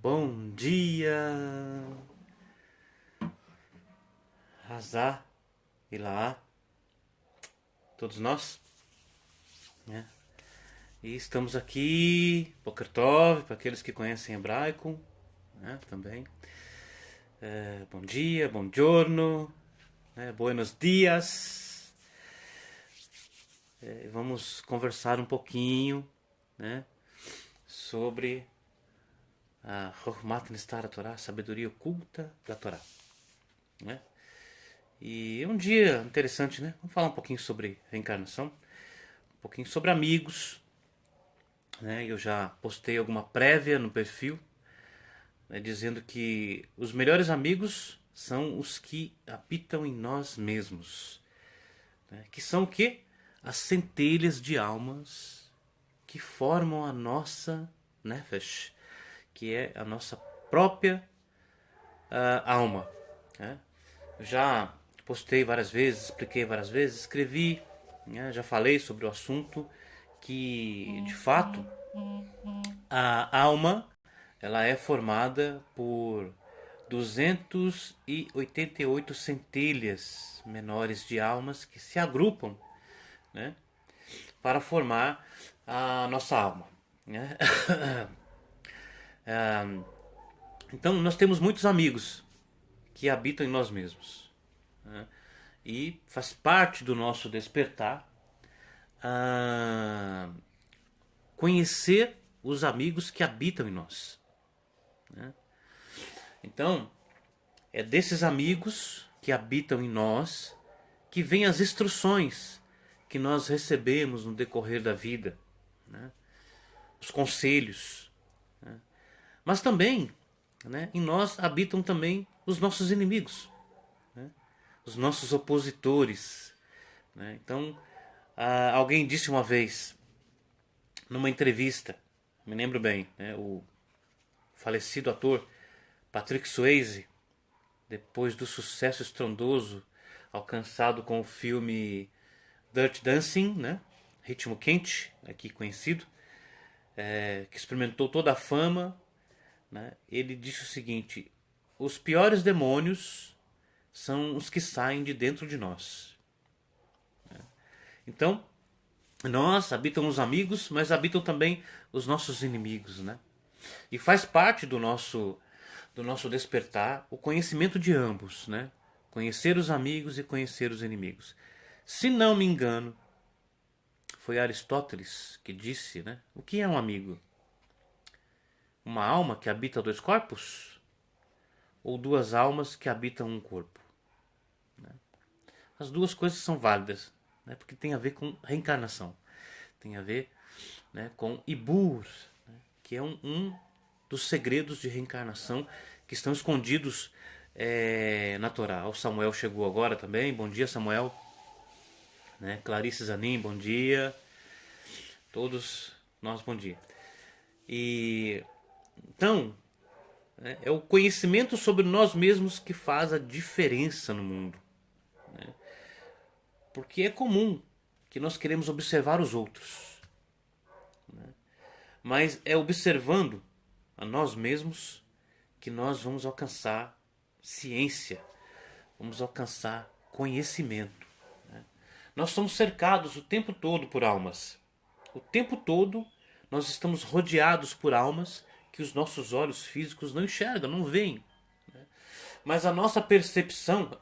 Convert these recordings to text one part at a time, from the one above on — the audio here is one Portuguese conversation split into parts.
Bom dia, Hazá, Ilá, todos nós, né? E estamos aqui, Boker Tov, para aqueles que conhecem hebraico, né, também. Bom dia, bom giorno, né, buenos dias. Vamos conversar um pouquinho, né, sobre a Chokhmat Nestar Torá, a sabedoria oculta da Torá, né? E é um dia interessante, né? Vamos falar um pouquinho sobre reencarnação, um pouquinho sobre amigos, né? Eu já postei alguma prévia no perfil, né, dizendo que os melhores amigos são os que habitam em nós mesmos, né? Que são o quê? As centelhas de almas que formam a nossa nefesh, que é a nossa própria alma, né? Eu já postei várias vezes, expliquei várias vezes, escrevi, né, já falei sobre o assunto, que de fato a alma ela é formada por 288 centelhas menores de almas que se agrupam, né, para formar a nossa alma, né? Então nós temos muitos amigos que habitam em nós mesmos, né? E faz parte do nosso despertar conhecer os amigos que habitam em nós, né? Então é desses amigos que habitam em nós que vêm as instruções que nós recebemos no decorrer da vida, né? Os conselhos, né? Mas também, né, em nós habitam também os nossos inimigos, né? Os nossos opositores, né? Então, alguém disse uma vez, numa entrevista, me lembro bem, né, o falecido ator Patrick Swayze, depois do sucesso estrondoso alcançado com o filme Dirty Dancing, né, Ritmo Quente, aqui conhecido, que experimentou toda a fama, né, ele disse o seguinte: os piores demônios são os que saem de dentro de nós. Então, nós habitam os amigos, mas habitam também os nossos inimigos, né? E faz parte do nosso despertar o conhecimento de ambos, né? Conhecer os amigos e conhecer os inimigos. Se não me engano, foi Aristóteles que disse, né? O que é um amigo? Uma alma que habita dois corpos? Ou duas almas que habitam um corpo? As duas coisas são válidas, né? Porque tem a ver com reencarnação. Tem a ver, né, com Ibur, né, que é um dos segredos de reencarnação que estão escondidos na Torá. O Samuel chegou agora também. Bom dia, Samuel. Né? Clarice Zanin, bom dia. Todos nós, bom dia. E então, né, é o conhecimento sobre nós mesmos que faz a diferença no mundo. Porque é comum que nós queremos observar os outros, mas é observando a nós mesmos que nós vamos alcançar ciência, vamos alcançar conhecimento, né? nós somos cercados o tempo todo por almas. O tempo todo nós estamos rodeados por almas que os nossos olhos físicos não enxergam, não veem. Mas a nossa percepção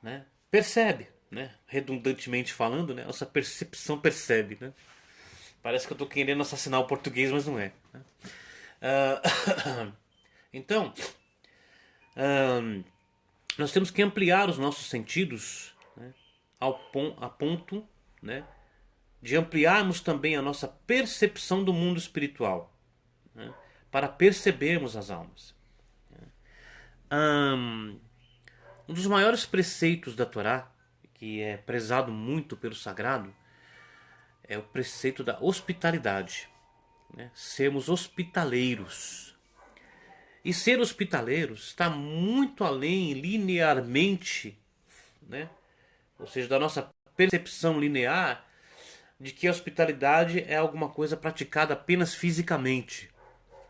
né, percebe, né? Redundantemente falando, né? Nossa percepção percebe, né? Parece que eu estou querendo assassinar o português, mas não é. Né? Então, nós temos que ampliar os nossos sentidos, né, a ponto, né, de ampliarmos também a nossa percepção do mundo espiritual, né, para percebermos as almas. Um dos maiores preceitos da Torá, que é prezado muito pelo sagrado, é o preceito da hospitalidade. Né? Sermos hospitaleiros. E ser hospitaleiros está muito além linearmente, né? Ou seja, da nossa percepção linear de que a hospitalidade é alguma coisa praticada apenas fisicamente.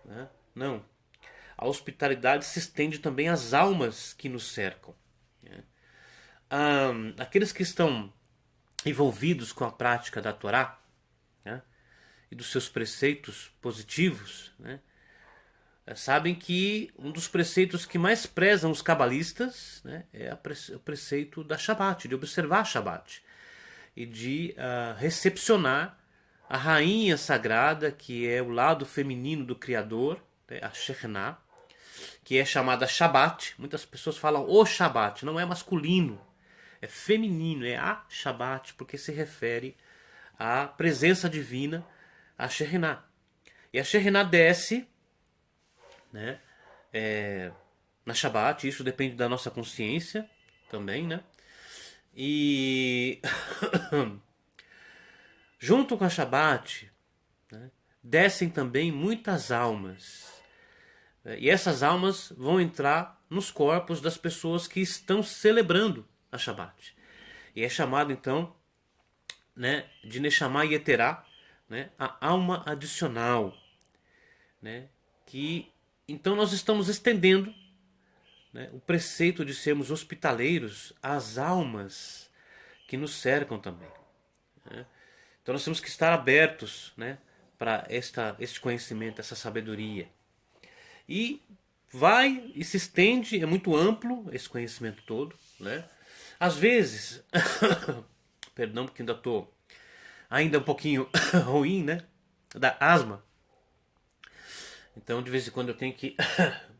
Né? Não. A hospitalidade se estende também às almas que nos cercam. Né? Aqueles que estão envolvidos com a prática da Torá, né, e dos seus preceitos positivos, né, sabem que um dos preceitos que mais prezam os cabalistas, né, é o preceito da Shabat, de observar a Shabat e de recepcionar a rainha sagrada, que é o lado feminino do Criador, né, a Shekhinah, que é chamada Shabat. Muitas pessoas falam o Shabat, não é masculino, é feminino, é a Shabat, porque se refere à presença divina, a Shekhinah. E a Shekhinah desce, né, na Shabat, isso depende da nossa consciência também, né? E junto com a Shabat, né, descem também muitas almas. E essas almas vão entrar nos corpos das pessoas que estão celebrando a Shabat. E é chamado então, né, de Neshama Yeterá, né, a alma adicional, né, que então nós estamos estendendo, né, o preceito de sermos hospitaleiros às almas que nos cercam também. Né? Então nós temos que estar abertos, né, para este conhecimento, essa sabedoria. E vai e se estende, é muito amplo esse conhecimento todo. Né? Às vezes, perdão porque ainda estou ainda um pouquinho ruim, né, da asma. Então de vez em quando eu tenho que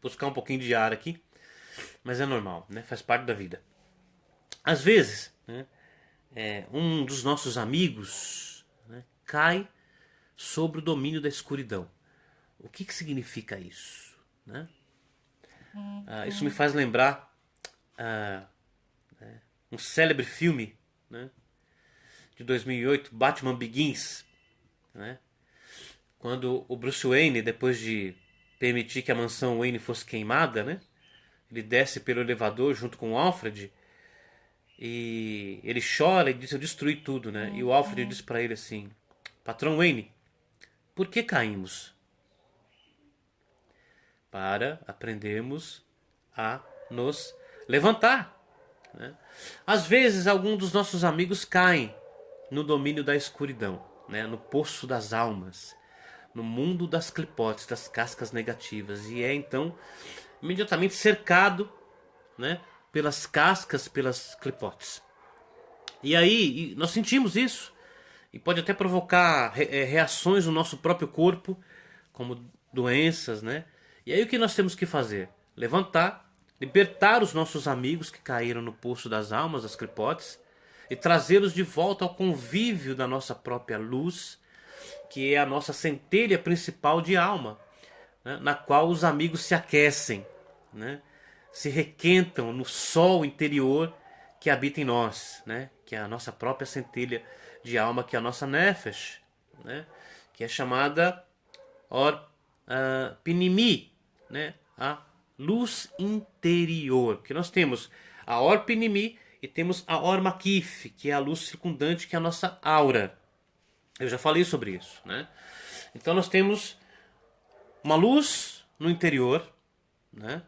buscar um pouquinho de ar aqui. Mas é normal, né? Faz parte da vida. Às vezes, né, um dos nossos amigos, né, cai sobre o domínio da escuridão. O que significa isso? Né? Isso me faz lembrar um célebre filme, né, de 2008, Batman Begins. Né? Quando o Bruce Wayne, depois de permitir que a mansão Wayne fosse queimada, né, ele desce pelo elevador junto com o Alfred. E ele chora e diz: eu destruí tudo, né? E o Alfred diz para ele assim: Patrão Wayne, por que caímos? Para aprendermos a nos levantar. Né? Às vezes, alguns dos nossos amigos caem no domínio da escuridão, né? No poço das almas, no mundo das clipotes, das cascas negativas. E é então imediatamente cercado, né, pelas cascas, pelas clipotes. E aí nós sentimos isso. E pode até provocar reações no nosso próprio corpo, como doenças, né? E aí o que nós temos que fazer? Levantar, libertar os nossos amigos que caíram no poço das almas, das clipotes, e trazê-los de volta ao convívio da nossa própria luz, que é a nossa centelha principal de alma, né? Na qual os amigos se aquecem, né? Se requentam no sol interior que habita em nós, né? Que é a nossa própria centelha de alma, que é a nossa nefesh, né? Que é chamada Pinimi, né? A luz interior. Porque nós temos a Pinimi e temos a Makif, que é a luz circundante, que é a nossa aura. Eu já falei sobre isso, né? Então nós temos uma luz no interior, né?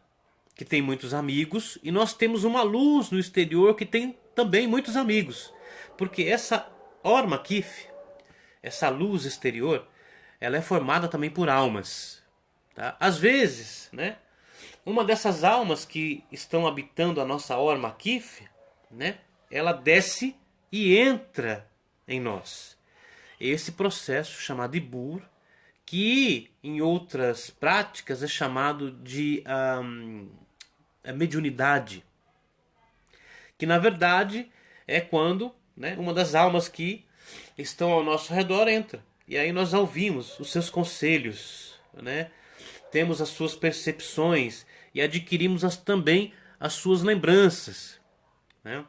que tem muitos amigos, e nós temos uma luz no exterior que tem também muitos amigos. Porque essa Or Makif, essa luz exterior, ela é formada também por almas. Tá? Às vezes, né, uma dessas almas que estão habitando a nossa Or Makif, né, ela desce e entra em nós. Esse processo chamado Ibur, que em outras práticas é chamado de mediunidade, que na verdade é quando, né, uma das almas que estão ao nosso redor entra. E aí nós ouvimos os seus conselhos, né? Temos as suas percepções e adquirimos também as suas lembranças, né?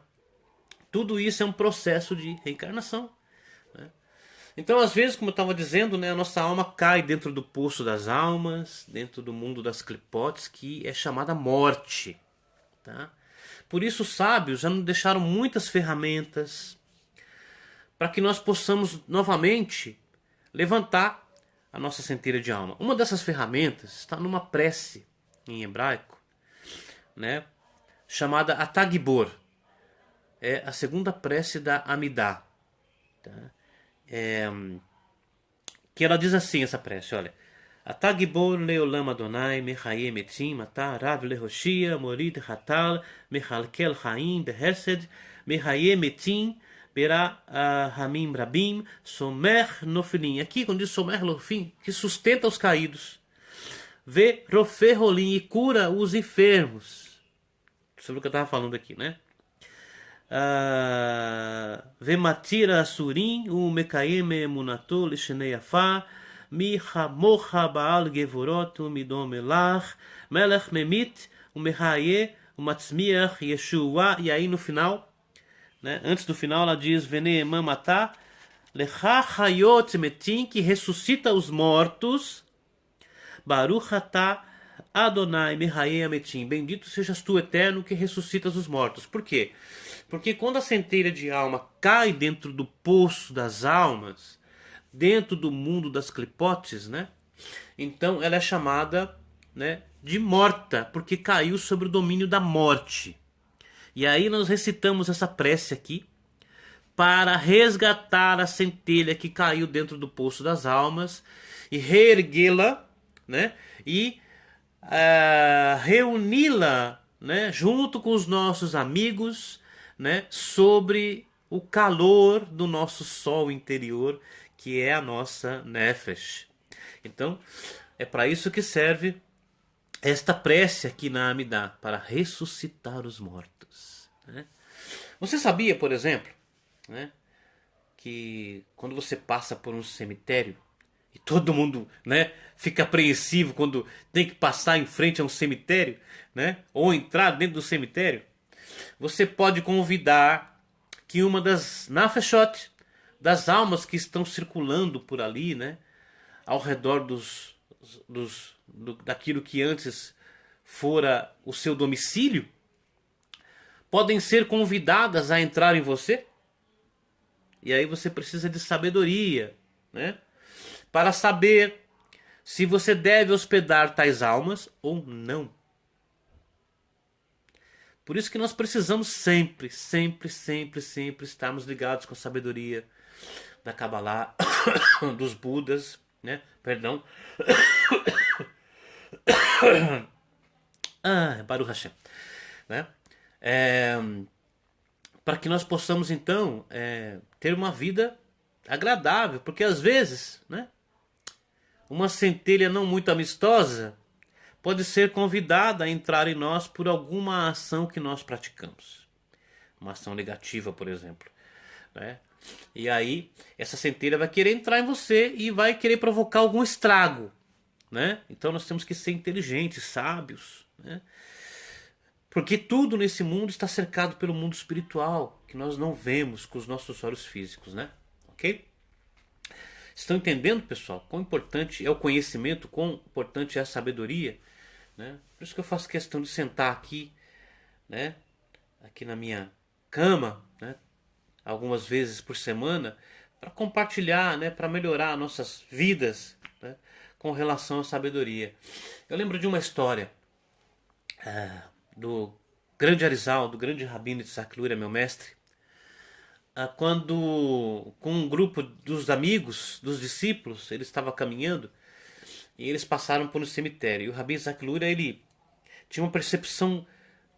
Tudo isso é um processo de reencarnação, né? Então, às vezes, como eu estava dizendo, né, a nossa alma cai dentro do poço das almas, dentro do mundo das clipotes, que é chamada morte. Tá? Por isso, os sábios já nos deixaram muitas ferramentas para que nós possamos novamente levantar a nossa centelha de alma. Uma dessas ferramentas está numa prece em hebraico, né, chamada Atagbor. É a segunda prece da Amidá. Tá? Que ela diz assim, essa prece, olha. Atagbor leolam Adonai mechaye metim ata rav lehoshia morid hatal mechalkel chaim behesed mechaye metim berá hamim rabim somer nofilim. Aqui quando diz somer nofim, que sustenta os caídos. Vê rofe rolim, e cura os enfermos. Sobre o que eu estava falando aqui, né? Vematira asurim o mekayem emunato lishnei afa micha mocha baal gevorot midom melach melech memit o mehaye o matzmiach yeshua. E aí no final, né, antes do final ela diz veneemam matá lecha hayot metim, que ressuscita os mortos. Baruch atah Adonai mehaye ametim, bendito sejas tu, eterno, que ressuscitas os mortos. Por quê? Porque quando a centelha de alma cai dentro do poço das almas, dentro do mundo das clipotes, né? Então ela é chamada, né, de morta, porque caiu sobre o domínio da morte. E aí nós recitamos essa prece aqui para resgatar a centelha que caiu dentro do poço das almas e reerguê-la, né? E reuni-la, né, junto com os nossos amigos, né, sobre o calor do nosso sol interior, que é a nossa Nefesh. Então, é para isso que serve esta prece aqui na Amidá, para ressuscitar os mortos, né? Você sabia, por exemplo, né, que quando você passa por um cemitério, e todo mundo, né, fica apreensivo quando tem que passar em frente a um cemitério, né, ou entrar dentro do cemitério, você pode convidar que uma das nafeshot, das almas que estão circulando por ali, né, ao redor daquilo que antes fora o seu domicílio, podem ser convidadas a entrar em você. E aí você precisa de sabedoria, né, para saber se você deve hospedar tais almas ou não. Por isso que nós precisamos sempre estarmos ligados com a sabedoria da Kabbalah, dos Budas, né? Perdão. Baruch Hashem, né? Para que nós possamos então ter uma vida agradável, porque às vezes, né, uma centelha não muito amistosa pode ser convidada a entrar em nós por alguma ação que nós praticamos. Uma ação negativa, por exemplo, né? E aí, essa centelha vai querer entrar em você e vai querer provocar algum estrago, né? Então nós temos que ser inteligentes, sábios, né? Porque tudo nesse mundo está cercado pelo mundo espiritual, que nós não vemos com os nossos olhos físicos, né? Ok? Estão entendendo, pessoal? Quão importante é o conhecimento, quão importante é a sabedoria, né? Por isso que eu faço questão de sentar aqui, né, aqui na minha cama, né, algumas vezes por semana, para compartilhar, né, para melhorar nossas vidas, né, com relação à sabedoria. Eu lembro de uma história do grande Arizal, do grande Rabino Yitzhak Luria, meu mestre, quando com um grupo dos amigos, dos discípulos, ele estava caminhando e eles passaram por um cemitério. E o Rabino Yitzhak Luria, ele tinha uma percepção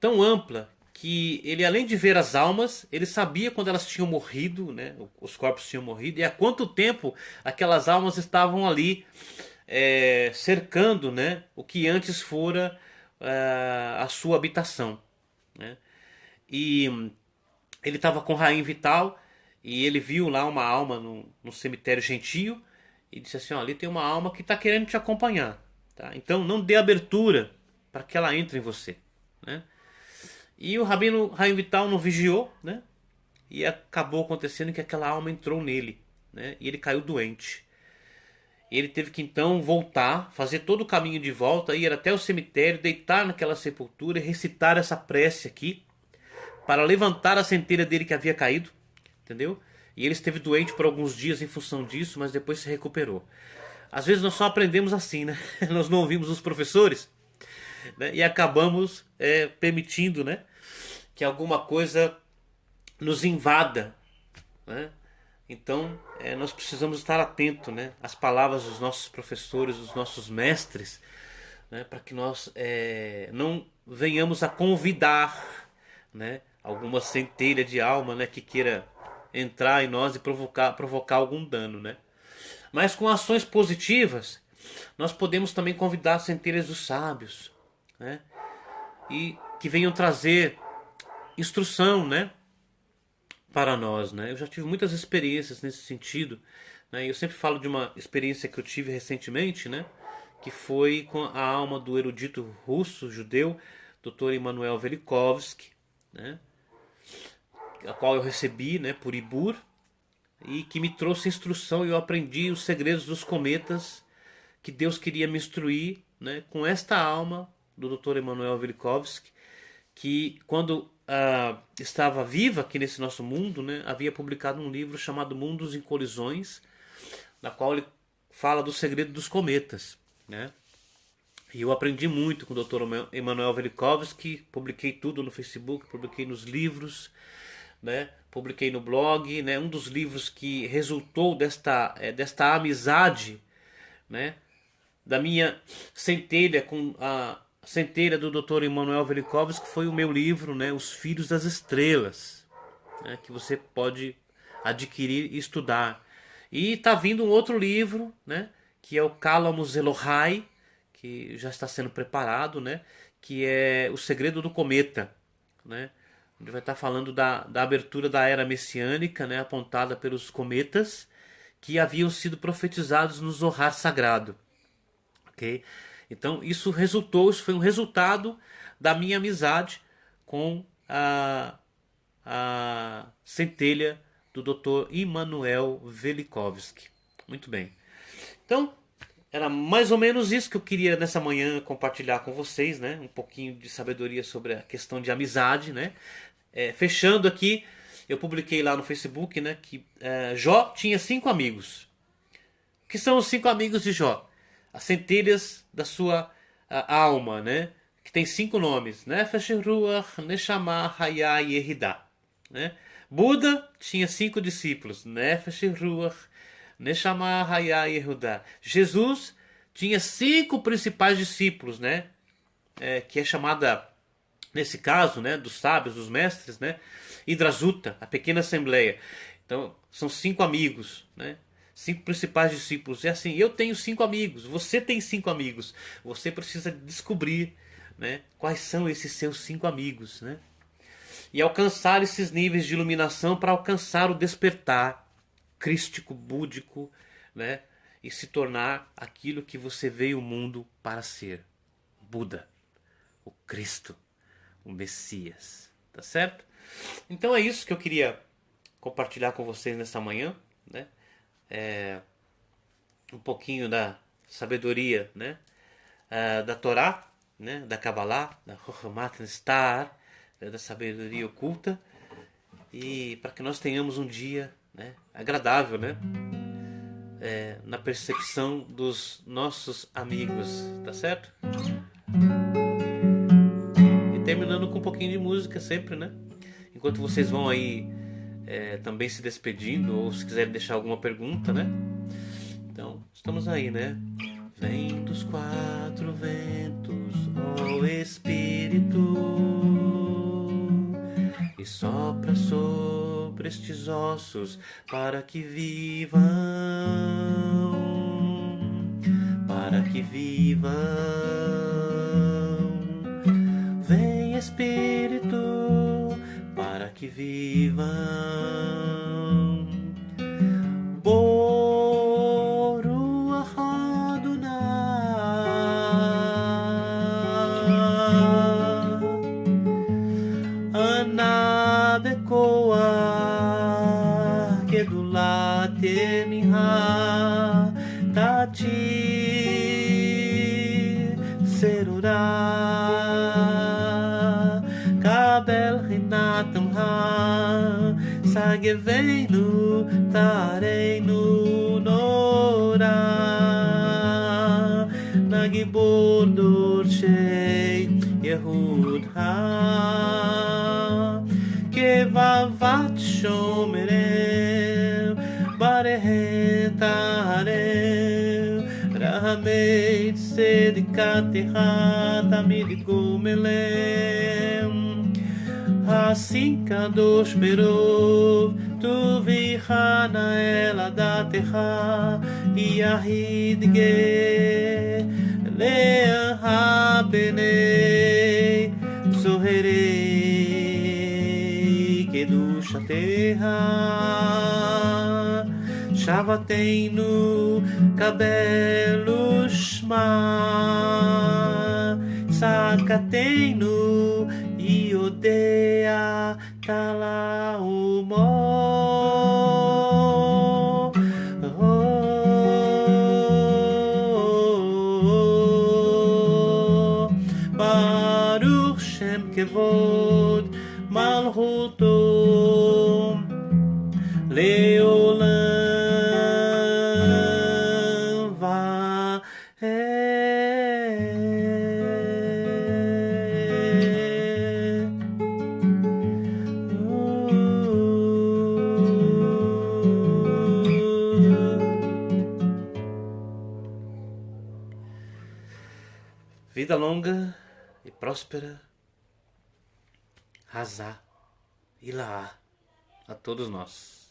tão ampla que ele, além de ver as almas, ele sabia quando elas tinham morrido, né? Os corpos tinham morrido, e há quanto tempo aquelas almas estavam ali cercando, né? O que antes fora a sua habitação, né? E ele estava com Raim Vital e ele viu lá uma alma no cemitério gentio e disse assim: ó, ali tem uma alma que está querendo te acompanhar, tá? Então não dê abertura para que ela entre em você, né? E o Rabino Raim Vital não vigiou, né? E acabou acontecendo que aquela alma entrou nele, né? E ele caiu doente. E ele teve que então voltar, fazer todo o caminho de volta, ir até o cemitério, deitar naquela sepultura e recitar essa prece aqui para levantar a centelha dele que havia caído, entendeu? E ele esteve doente por alguns dias em função disso, mas depois se recuperou. Às vezes nós só aprendemos assim, né? Nós não ouvimos os professores, né? E acabamos permitindo, né, que alguma coisa nos invada, né? Então, nós precisamos estar atento, né, às palavras dos nossos professores, dos nossos mestres, né, para que nós não venhamos a convidar, né, alguma centelha de alma, né, que queira entrar em nós e provocar algum dano, né? Mas com ações positivas, nós podemos também convidar centelhas dos sábios, né, e que venham trazer instrução, né, para nós, né? Eu já tive muitas experiências nesse sentido, né? Eu sempre falo de uma experiência que eu tive recentemente, né? Que foi com a alma do erudito russo, judeu, Dr. Immanuel Velikovsky, né? A qual eu recebi, né, por Ibur, e que me trouxe instrução e eu aprendi os segredos dos cometas que Deus queria me instruir, né, com esta alma do Dr. Immanuel Velikovsky, que quando estava viva aqui nesse nosso mundo, né, havia publicado um livro chamado Mundos em Colisões, na qual ele fala do segredo dos cometas, né? E eu aprendi muito com o Dr. Emanuel Velikovsky, publiquei tudo no Facebook, publiquei nos livros, né? Publiquei no blog, né? Um dos livros que resultou desta amizade, né, da minha centelha com a centelha do Dr. Emanuel Velikovsky foi o meu livro, né, Os Filhos das Estrelas, né, que você pode adquirir e estudar. E está vindo um outro livro, né, que é o Calamus Elohai, que já está sendo preparado, né, que é O Segredo do Cometa, né, onde vai estar falando da abertura da era messiânica, né, apontada pelos cometas que haviam sido profetizados no Zohar Sagrado. Ok? Então isso foi um resultado da minha amizade com a centelha do Dr. Immanuel Velikovsky. Muito bem. Então, era mais ou menos isso que eu queria nessa manhã compartilhar com vocês, né? Um pouquinho de sabedoria sobre a questão de amizade, né? Fechando aqui, eu publiquei lá no Facebook, né, que Jó tinha 5 amigos. O que são os 5 amigos de Jó? As centelhas da sua alma, né? Que tem 5 nomes: Nefesh, Ruach, Neshama, Hayah e Eridá, né? Buda tinha 5 discípulos: Nefesh, Ruach, Neshama, Hayah e Eridá. Jesus tinha 5 principais discípulos, né? Que é chamada, nesse caso, né, dos sábios, dos mestres, né, Hidrazuta, a pequena assembleia. Então, são 5 amigos, né? 5 principais discípulos. É assim, eu tenho 5 amigos, você tem 5 amigos. Você precisa descobrir, né, quais são esses seus 5 amigos, né? E alcançar esses níveis de iluminação para alcançar o despertar crístico, búdico, né? E se tornar aquilo que você veio ao mundo para ser. Buda, o Cristo, o Messias, tá certo? Então é isso que eu queria compartilhar com vocês nessa manhã, né? Um pouquinho da sabedoria, né? Da Torá, né? Da Kabbalah, da Chokhmat Star, né? Da sabedoria oculta, e para que nós tenhamos um dia, né, agradável, né? Na percepção dos nossos amigos, tá certo? terminando com um pouquinho de música sempre, né? Enquanto vocês vão aí também se despedindo, ou se quiserem deixar alguma pergunta, né? Então, estamos aí, né? Vem dos quatro ventos, ó Espírito, e sopra sobre estes ossos para que vivam, para que vivam. Vem Espírito, para que vivam. Boruach Adonai, Ana bekoa gedulat minha tati serura kabel rinatam ha sageveinu tareinu nora nagibur dorshei Yehudha kevavat shomerem barehen tarem rahamei sedikatecha tamid gomelem assim kadosh berov tu vichana el adatecha yahid ge leha benei zoherei kedushateha shavateinu kabelu shma sakateinu Iodea Talaumo Baruch Shem Kevod Malchuto Leolam Vida longa e próspera, Hazá e Laá a todos nós.